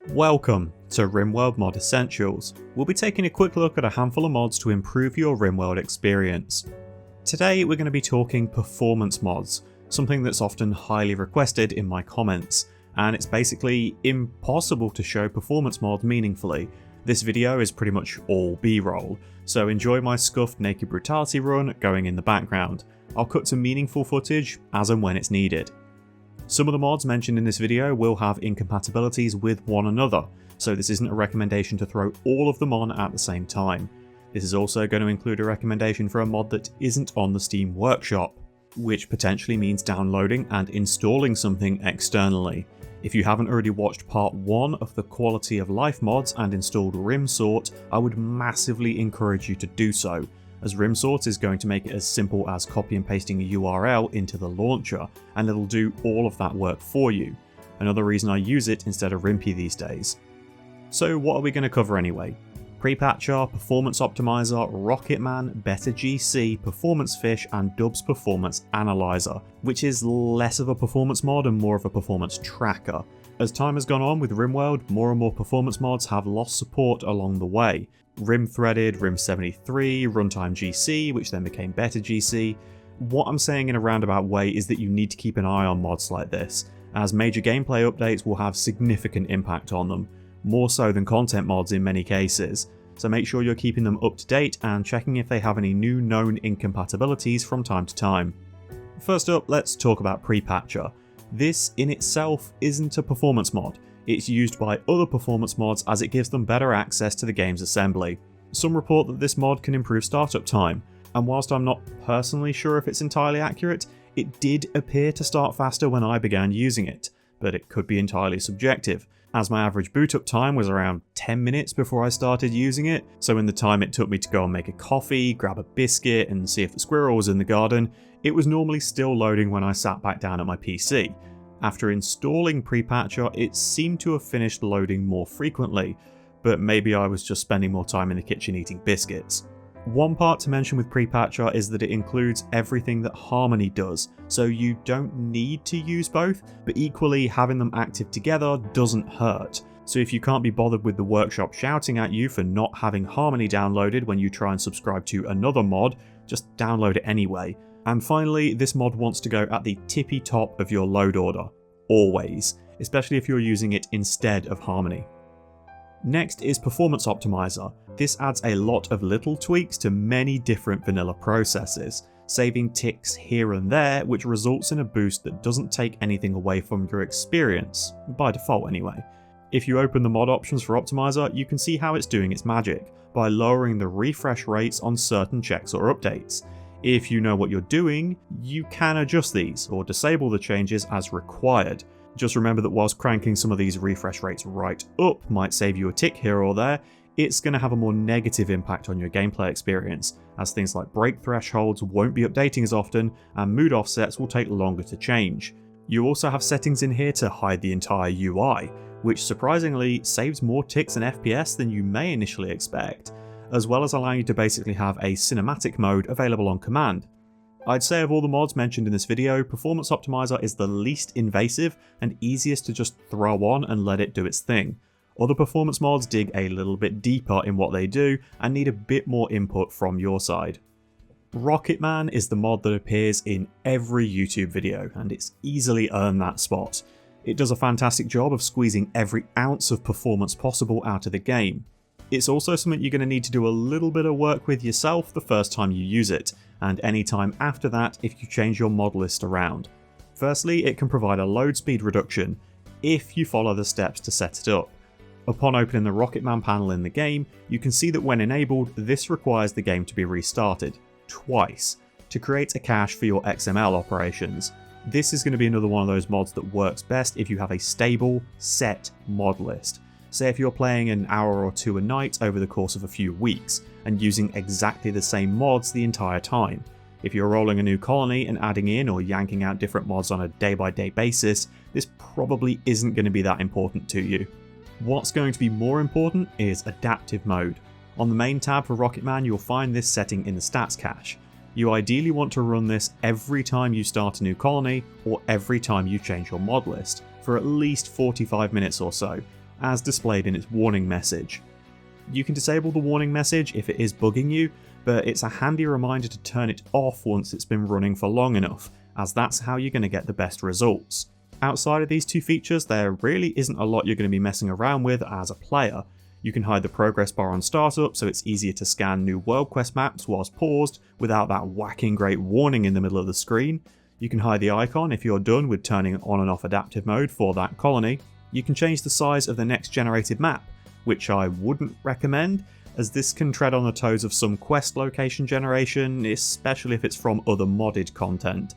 Welcome to Rimworld Mod Essentials. We'll be taking a quick look at a handful of mods to improve your Rimworld experience. Today we're going to be talking performance mods, something that's often highly requested in my comments, and it's basically impossible to show performance mod meaningfully. This video is pretty much all B-roll, so enjoy my scuffed naked brutality run going in the background. I'll cut to meaningful footage as and when it's needed. Some of the mods mentioned in this video will have incompatibilities with one another, so this isn't a recommendation to throw all of them on at the same time. This is also going to include a recommendation for a mod that isn't on the Steam Workshop, which potentially means downloading and installing something externally. If you haven't already watched part 1 of the Quality of Life mods and installed Rimsort, I would massively encourage you to do so, as Rimsort is going to make it as simple as copy and pasting a URL into the launcher, and it'll do all of that work for you. Another reason I use it instead of Rimpy these days. So what are we going to cover anyway? Prepatcher, Performance Optimizer, Rocketman, Better GC, Performance Fish, and Dub's Performance Analyzer, which is less of a performance mod and more of a performance tracker. As time has gone on with Rimworld, more and more performance mods have lost support along the way. Rim Threaded, Rim 73, Runtime GC, which then became Better GC. What I'm saying in a roundabout way is that you need to keep an eye on mods like this, as major gameplay updates will have significant impact on them, more so than content mods in many cases, so make sure you're keeping them up to date and checking if they have any new known incompatibilities from time to time. First up, let's talk about Prepatcher. This in itself isn't a performance mod. It's used by other performance mods as it gives them better access to the game's assembly. Some report that this mod can improve startup time, and whilst I'm not personally sure if it's entirely accurate, it did appear to start faster when I began using it, but it could be entirely subjective, as my average boot up time was around 10 minutes before I started using it, so in the time it took me to go and make a coffee, grab a biscuit and see if the squirrel was in the garden, it was normally still loading when I sat back down at my PC. After installing Prepatcher, it seemed to have finished loading more frequently, but maybe I was just spending more time in the kitchen eating biscuits. One part to mention with Prepatcher is that it includes everything that Harmony does, so you don't need to use both, but equally having them active together doesn't hurt. So if you can't be bothered with the workshop shouting at you for not having Harmony downloaded when you try and subscribe to another mod, just download it anyway. And finally, this mod wants to go at the tippy top of your load order, always, especially if you're using it instead of Harmony. Next is Performance Optimizer. This adds a lot of little tweaks to many different vanilla processes, saving ticks here and there, which results in a boost that doesn't take anything away from your experience, by default anyway. If you open the mod options for Optimizer, you can see how it's doing its magic, by lowering the refresh rates on certain checks or updates. If you know what you're doing, you can adjust these or disable the changes as required. Just remember that whilst cranking some of these refresh rates right up might save you a tick here or there, it's going to have a more negative impact on your gameplay experience, as things like break thresholds won't be updating as often and mood offsets will take longer to change. You also have settings in here to hide the entire UI, which surprisingly saves more ticks and FPS than you may initially expect, as well as allowing you to basically have a cinematic mode available on command. I'd say of all the mods mentioned in this video, Performance Optimizer is the least invasive and easiest to just throw on and let it do its thing. Other performance mods dig a little bit deeper in what they do and need a bit more input from your side. Rocketman is the mod that appears in every YouTube video, and it's easily earned that spot. It does a fantastic job of squeezing every ounce of performance possible out of the game. It's also something you're going to need to do a little bit of work with yourself the first time you use it, and any time after that if you change your mod list around. Firstly, it can provide a load speed reduction, if you follow the steps to set it up. Upon opening the Rocketman panel in the game, you can see that when enabled, this requires the game to be restarted, twice, to create a cache for your XML operations. This is going to be another one of those mods that works best if you have a stable, set mod list. Say if you're playing an hour or two a night over the course of a few weeks, and using exactly the same mods the entire time. If you're rolling a new colony and adding in or yanking out different mods on a day-by-day basis, this probably isn't going to be that important to you. What's going to be more important is adaptive mode. On the main tab for Rocketman, you'll find this setting in the stats cache. You ideally want to run this every time you start a new colony or every time you change your mod list, for at least 45 minutes or so, as displayed in its warning message. You can disable the warning message if it is bugging you, but it's a handy reminder to turn it off once it's been running for long enough, as that's how you're going to get the best results. Outside of these two features, there really isn't a lot you're going to be messing around with as a player. You can hide the progress bar on startup so it's easier to scan new world quest maps whilst paused without that whacking great warning in the middle of the screen. You can hide the icon if you're done with turning on and off adaptive mode for that colony. You can change the size of the next generated map, which I wouldn't recommend, as this can tread on the toes of some quest location generation, especially if it's from other modded content.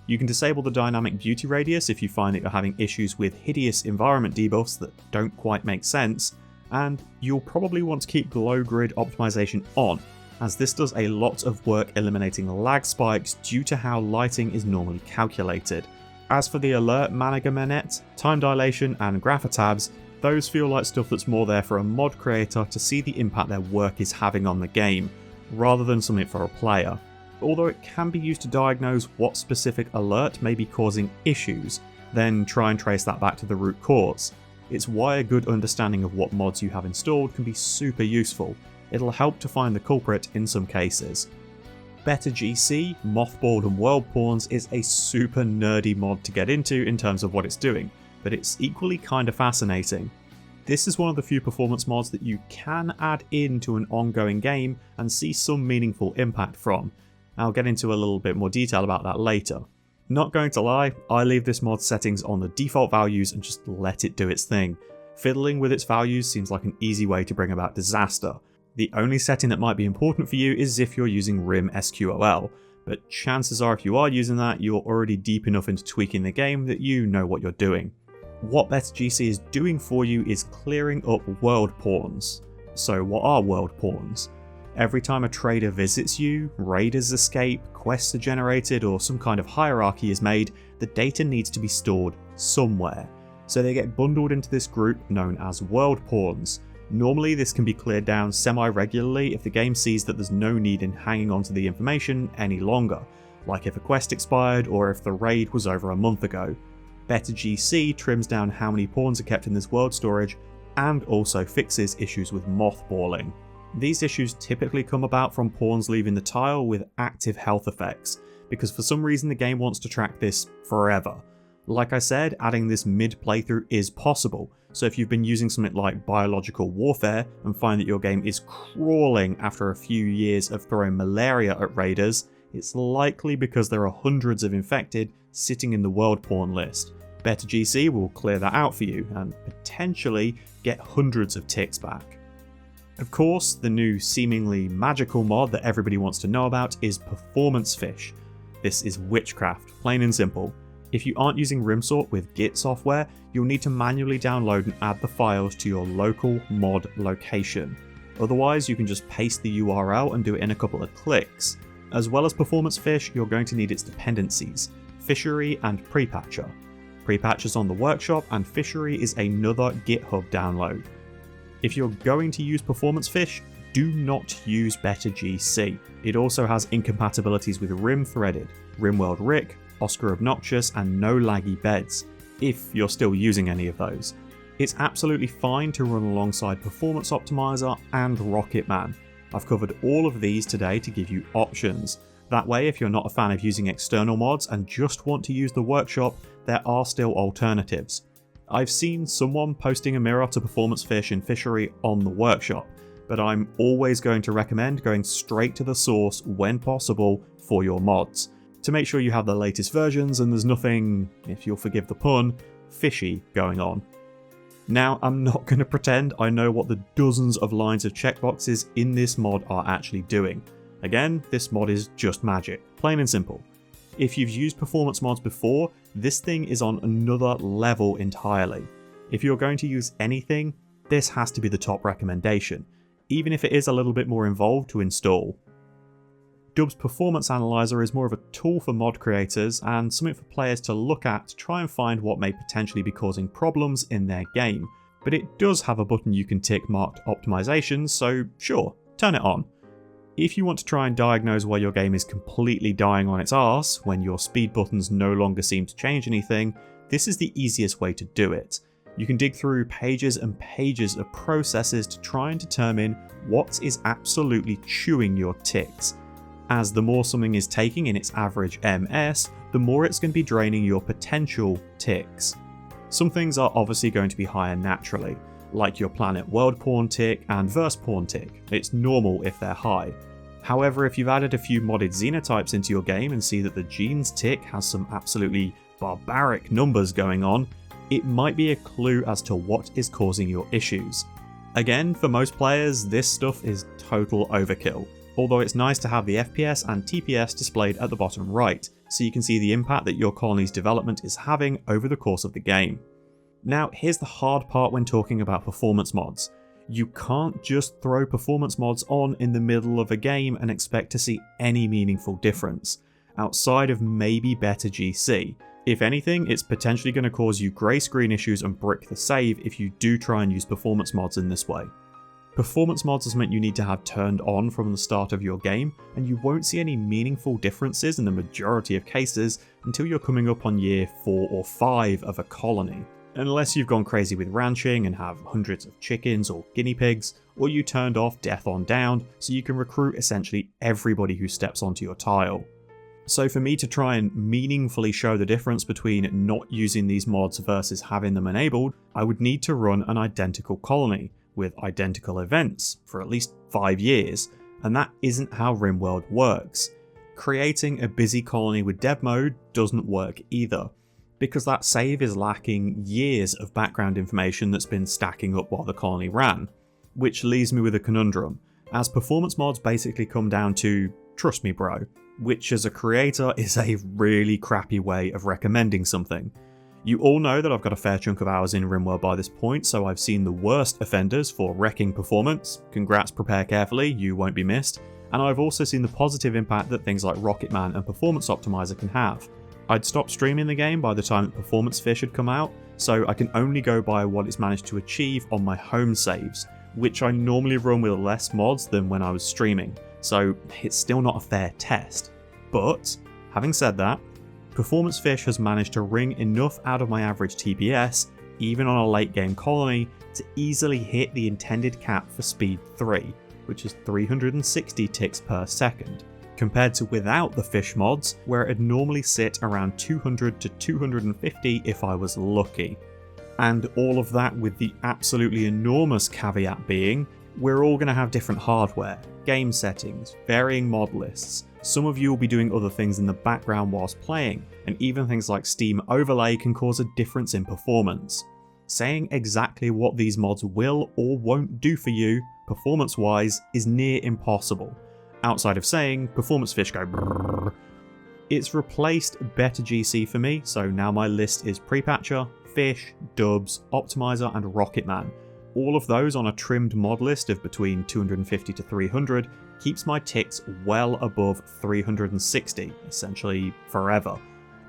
You can disable the dynamic beauty radius if you find that you're having issues with hideous environment debuffs that don't quite make sense, and you'll probably want to keep glow grid optimization on, as this does a lot of work eliminating lag spikes due to how lighting is normally calculated. As for the alert management, time dilation and graph tabs, those feel like stuff that's more there for a mod creator to see the impact their work is having on the game, rather than something for a player. Although it can be used to diagnose what specific alert may be causing issues, then try and trace that back to the root cause. It's why a good understanding of what mods you have installed can be super useful. It'll help to find the culprit in some cases. Better GC, Mothballed and World Pawns is a super nerdy mod to get into in terms of what it's doing, but it's equally kinda fascinating. This is one of the few performance mods that you can add into an ongoing game and see some meaningful impact from. I'll get into a little bit more detail about that later. Not going to lie, I leave this mod's settings on the default values and just let it do its thing. Fiddling with its values seems like an easy way to bring about disaster. The only setting that might be important for you is if you're using Rim SQL, but chances are if you are using that, you're already deep enough into tweaking the game that you know what you're doing. What Better GC is doing for you is clearing up world pawns. So what are world pawns? Every time a trader visits you, raiders escape, quests are generated, or some kind of hierarchy is made, the data needs to be stored somewhere. So they get bundled into this group known as world pawns. Normally this can be cleared down semi-regularly if the game sees that there's no need in hanging on to the information any longer, like if a quest expired or if the raid was over a month ago. Better GC trims down how many pawns are kept in this world storage and also fixes issues with mothballing. These issues typically come about from pawns leaving the tile with active health effects, because for some reason the game wants to track this forever. Like I said, adding this mid-playthrough is possible, so if you've been using something like biological warfare and find that your game is crawling after a few years of throwing malaria at raiders, it's likely because there are hundreds of infected sitting in the world pawn list. Better GC will clear that out for you and potentially get hundreds of ticks back. Of course, the new seemingly magical mod that everybody wants to know about is Performance Fish. This is witchcraft, plain and simple. If you aren't using Rimsort with Git software, you'll need to manually download and add the files to your local mod location. Otherwise, you can just paste the URL and do it in a couple of clicks. As well as Performance Fish, you're going to need its dependencies, Fishery and Prepatcher. Prepatcher's on the workshop and Fishery is another GitHub download. If you're going to use Performance Fish, do not use Better GC. It also has incompatibilities with Rim Threaded, Rimworld Rick, Oscar Obnoxious and No Laggy Beds, if you're still using any of those. It's absolutely fine to run alongside Performance Optimizer and Rocketman. I've covered all of these today to give you options. That way, if you're not a fan of using external mods and just want to use the workshop, there are still alternatives. I've seen someone posting a mirror to Performance Fish and Fishery on the workshop, but I'm always going to recommend going straight to the source when possible for your mods, to make sure you have the latest versions and there's nothing, if you'll forgive the pun, fishy going on. Now, I'm not going to pretend I know what the dozens of lines of checkboxes in this mod are actually doing. Again, this mod is just magic, plain and simple. If you've used performance mods before, this thing is on another level entirely. If you're going to use anything, this has to be the top recommendation, even if it is a little bit more involved to install. Dub's Performance Analyzer is more of a tool for mod creators and something for players to look at to try and find what may potentially be causing problems in their game, but it does have a button you can tick marked optimizations, so sure, turn it on. If you want to try and diagnose why your game is completely dying on its arse when your speed buttons no longer seem to change anything, this is the easiest way to do it. You can dig through pages and pages of processes to try and determine what is absolutely chewing your ticks, as the more something is taking in its average MS, the more it's going to be draining your potential ticks. Some things are obviously going to be higher naturally, like your planet world porn tick and verse porn tick. It's normal if they're high. However, if you've added a few modded xenotypes into your game and see that the genes tick has some absolutely barbaric numbers going on, it might be a clue as to what is causing your issues. Again, for most players, this stuff is total overkill, although it's nice to have the FPS and TPS displayed at the bottom right, so you can see the impact that your colony's development is having over the course of the game. Now, here's the hard part when talking about performance mods. You can't just throw performance mods on in the middle of a game and expect to see any meaningful difference, outside of maybe better GC. If anything, it's potentially going to cause you grey screen issues and brick the save if you do try and use performance mods in this way. Performance mods is something you need to have turned on from the start of your game, and you won't see any meaningful differences in the majority of cases until you're coming up on year 4 or 5 of a colony. Unless you've gone crazy with ranching and have hundreds of chickens or guinea pigs, or you turned off Death on Down so you can recruit essentially everybody who steps onto your tile. So for me to try and meaningfully show the difference between not using these mods versus having them enabled, I would need to run an identical colony, with identical events, for at least 5 years, and that isn't how Rimworld works. Creating a busy colony with dev mode doesn't work either, because that save is lacking years of background information that's been stacking up while the colony ran. Which leaves me with a conundrum, as performance mods basically come down to trust me bro, which as a creator is a really crappy way of recommending something. You all know that I've got a fair chunk of hours in Rimworld by this point, so I've seen the worst offenders for wrecking performance. Congrats, prepare carefully, you won't be missed. And I've also seen the positive impact that things like Rocketman and Performance Optimizer can have. I'd stopped streaming the game by the time that Performance Fish had come out, so I can only go by what it's managed to achieve on my home saves, which I normally run with less mods than when I was streaming, so it's still not a fair test. But, having said that, Performance Fish has managed to wring enough out of my average TPS, even on a late game colony, to easily hit the intended cap for speed 3, which is 360 ticks per second, compared to without the fish mods, where it'd normally sit around 200 to 250 if I was lucky. And all of that with the absolutely enormous caveat being, we're all going to have different hardware, game settings, varying mod lists. Some of you will be doing other things in the background whilst playing, and even things like Steam Overlay can cause a difference in performance. Saying exactly what these mods will or won't do for you, performance-wise, is near impossible, outside of saying Performance Fish go brrrr. It's replaced better GC for me, so now my list is Prepatcher, Fish, Dubs, Optimizer and Rocketman. All of those on a trimmed mod list of between 250 to 300 keeps my ticks well above 360, essentially forever.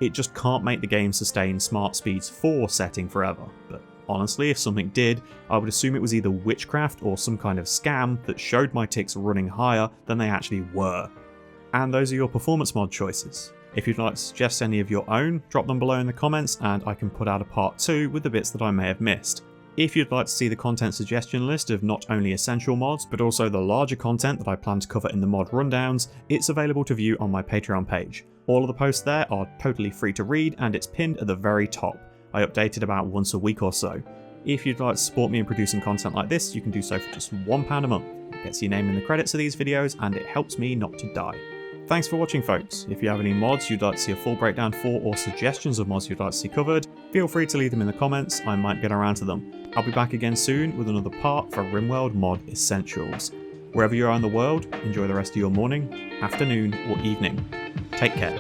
It just can't make the game sustain Smart Speeds 4 setting forever, but honestly, if something did, I would assume it was either witchcraft or some kind of scam that showed my ticks running higher than they actually were. And those are your performance mod choices. If you'd like to suggest any of your own, drop them below in the comments and I can put out a part 2 with the bits that I may have missed. If you'd like to see the content suggestion list of not only essential mods, but also the larger content that I plan to cover in the mod rundowns, it's available to view on my Patreon page. All of the posts there are totally free to read and it's pinned at the very top. I update it about once a week or so. If you'd like to support me in producing content like this, you can do so for just £1 a month. It gets your name in the credits of these videos and it helps me not to die. Thanks for watching folks. If you have any mods you'd like to see a full breakdown for or suggestions of mods you'd like to see covered, feel free to leave them in the comments, I might get around to them. I'll be back again soon with another part for Rimworld Mod Essentials. Wherever you are in the world, enjoy the rest of your morning, afternoon or evening. Take care.